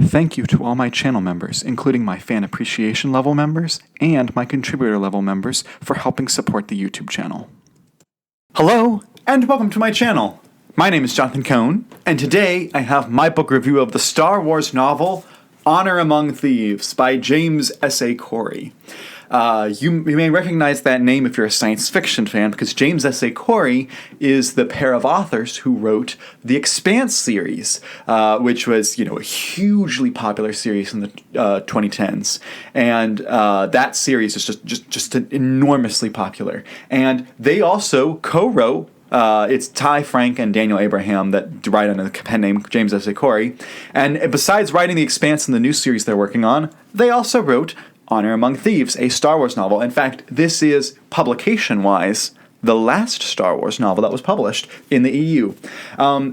Thank you to all my channel members, including my fan appreciation level members and my contributor level members, for helping support the YouTube channel. Hello, and welcome to my channel. My name is Jonathan Cohn, and today I have my book review of the Star Wars novel Among Thieves by James S.A. Corey. You may recognize that name if you're a science fiction fan, because James S.A. Corey is the pair of authors who wrote the Expanse series, which was, a hugely popular series in the 2010s, and that series is just enormously popular. And they also co-wrote. It's Ty Frank and Daniel Abraham that write under the pen name James S.A. Corey. And besides writing The Expanse and the new series they're working on, they also wrote Among Thieves, a Star Wars novel. In fact, this is, publication-wise, the last Star Wars novel that was published in the EU.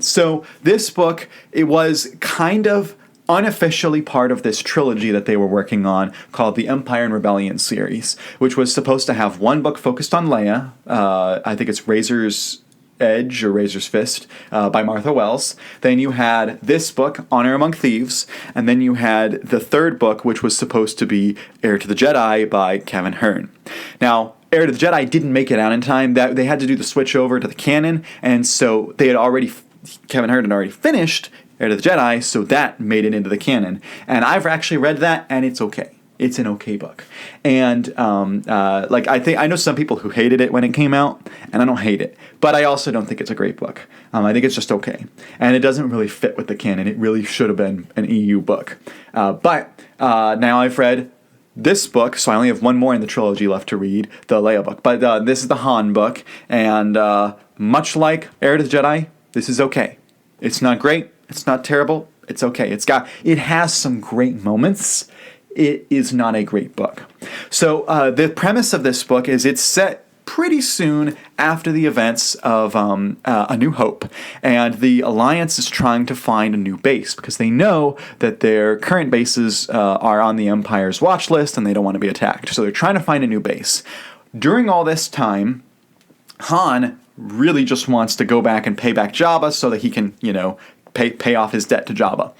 So this book, it was kind of unofficially part of this trilogy that they were working on called the Empire and Rebellion series, which was supposed to have one book focused on Leia. I think it's Razor's Edge or Razor's Fist by Martha Wells. Then you had this book, Among Thieves, and then you had the third book, which was supposed to be Heir to the Jedi by Kevin Hearn. Now, Heir to the Jedi didn't make it out in time. That they had to do the switch over to the canon, and so Kevin Hearn had already finished Heir to the Jedi, so that made it into the canon. And I've actually read that, and it's okay. It's an okay book. And I know some people who hated it when it came out, and I don't hate it. But I also don't think it's a great book. I think it's just okay. And it doesn't really fit with the canon. It really should have been an EU book. But now I've read this book, so I only have one more in the trilogy left to read, the Leia book. But this is the Han book, and much like Heir to the Jedi, this is okay. It's not great. It's not terrible. It's okay. It has some great moments. It is not a great book. So the premise of this book is it's set pretty soon after the events of A New Hope, and the Alliance is trying to find a new base because they know that their current bases are on the Empire's watch list and they don't want to be attacked. So they're trying to find a new base. During all this time, Han really just wants to go back and pay back Jabba so that he can, pay off his debt to Jabba.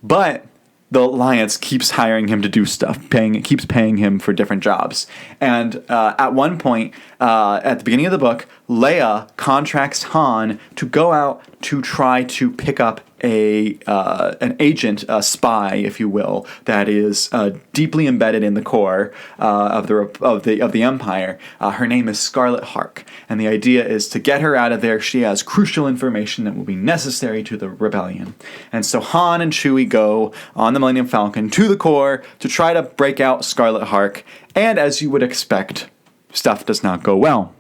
But the Alliance keeps hiring him to do stuff, keeps paying him for different jobs. And at one point, at the beginning of the book, Leia contracts Han to go out to try to pick up an agent, a spy, if you will, that is deeply embedded in the core of the Empire. Her name is Scarlet Hark, and the idea is to get her out of there. She has crucial information that will be necessary to the rebellion. And so Han and Chewie go on the Millennium Falcon to the core to try to break out Scarlet Hark, and as you would expect, stuff does not go well.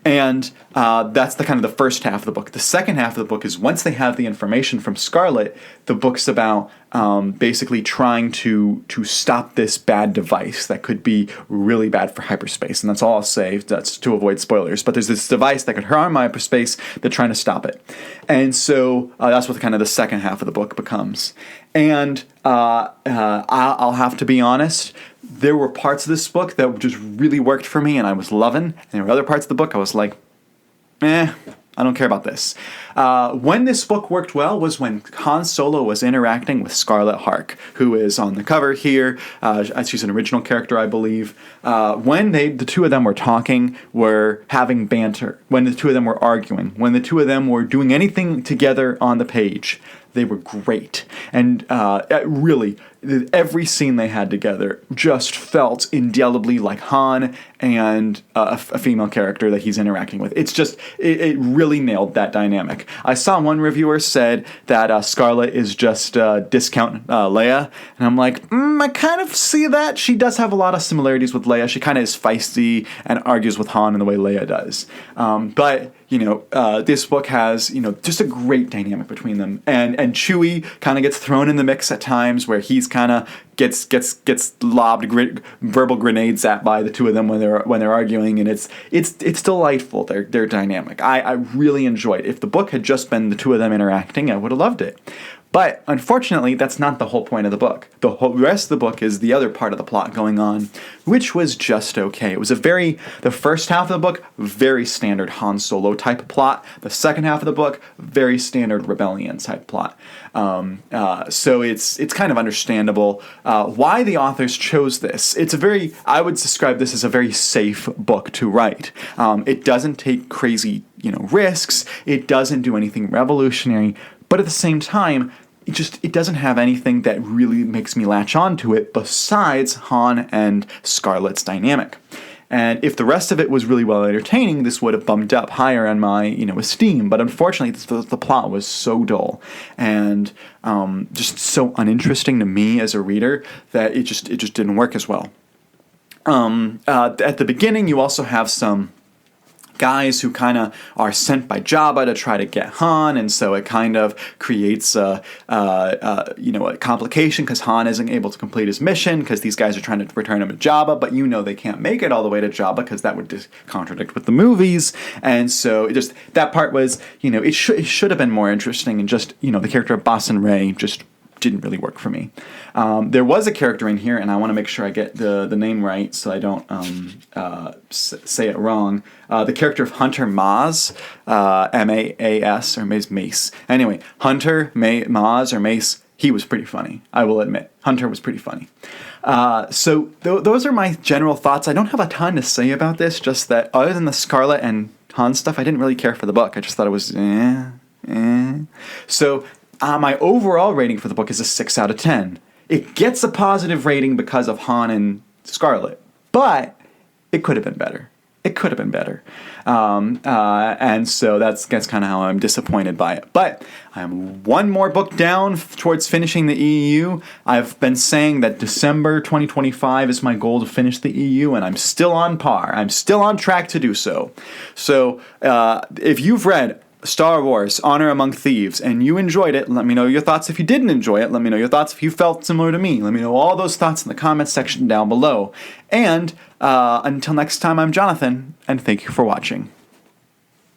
And that's the first half of the book. The second half of the book is once they have the information from Scarlet, the book's about basically trying to stop this bad device that could be really bad for hyperspace. And that's all I'll say. That's to avoid spoilers. But there's this device that could harm hyperspace. They're trying to stop it. And so that's what the second half of the book becomes. And I'll have to be honest, there were parts of this book that just really worked for me and I was loving. And there were other parts of the book I was like, I don't care about this. When this book worked well was when Han Solo was interacting with Scarlet Hark, who is on the cover here. She's an original character, I believe. When the two of them were talking, were having banter, when the two of them were arguing, when the two of them were doing anything together on the page, they were great. And really, every scene they had together just felt indelibly like Han and a female character that he's interacting with. It's just, it really nailed that dynamic. I saw one reviewer said that Scarlet is just discount Leia, and I'm like, I kind of see that. She does have a lot of similarities with Leia. She kind of is feisty and argues with Han in the way Leia does. But this book has, just a great dynamic between them. And Chewie kind of gets thrown in the mix at times where he's kind of gets lobbed verbal grenades at by the two of them when they're arguing, and it's delightful. Their dynamic. I really enjoyed it. If the book had just been the two of them interacting, I would have loved it. But unfortunately, that's not the whole point of the book. The whole rest of the book is the other part of the plot going on, which was just okay. It was the first half of the book, very standard Han Solo type plot. The second half of the book, very standard rebellion type plot. So it's kind of understandable why the authors chose this. I would describe this as a very safe book to write. It doesn't take crazy, risks. It doesn't do anything revolutionary. But at the same time, it doesn't have anything that really makes me latch onto it besides Han and Scarlett's dynamic. And if the rest of it was really well entertaining, this would have bumped up higher on my, esteem. But unfortunately, the plot was so dull and just so uninteresting to me as a reader that it just didn't work as well. At the beginning, you also have some guys who kind of are sent by Jabba to try to get Han, and so it kind of creates a complication because Han isn't able to complete his mission because these guys are trying to return him to Jabba, but they can't make it all the way to Jabba because that would contradict with the movies, and so that part was, it should have been more interesting, and just, the character of Bosun Ray just didn't really work for me. There was a character in here, and I want to make sure I get the name right so I don't say it wrong. The character of Hunter Maz, M-A-A-S, or Mace. Anyway, Hunter, Maz, or Mace, he was pretty funny, I will admit. Hunter was pretty funny. So those are my general thoughts. I don't have a ton to say about this, just that other than the Scarlet and Han stuff, I didn't really care for the book. I just thought it was So my overall rating for the book is a 6 out of 10. It gets a positive rating because of Han and Scarlet, but it could have been better. And so that's kind of how I'm disappointed by it. But I'm one more book down towards finishing the EU. I've been saying that December 2025 is my goal to finish the EU, and I'm still on par. I'm still on track to do so. So if you've read Star Wars, Honor Among Thieves, and you enjoyed it, let me know your thoughts. If you didn't enjoy it, let me know your thoughts. If you felt similar to me, let me know all those thoughts in the comments section down below. And until next time, I'm Jonathan, and thank you for watching.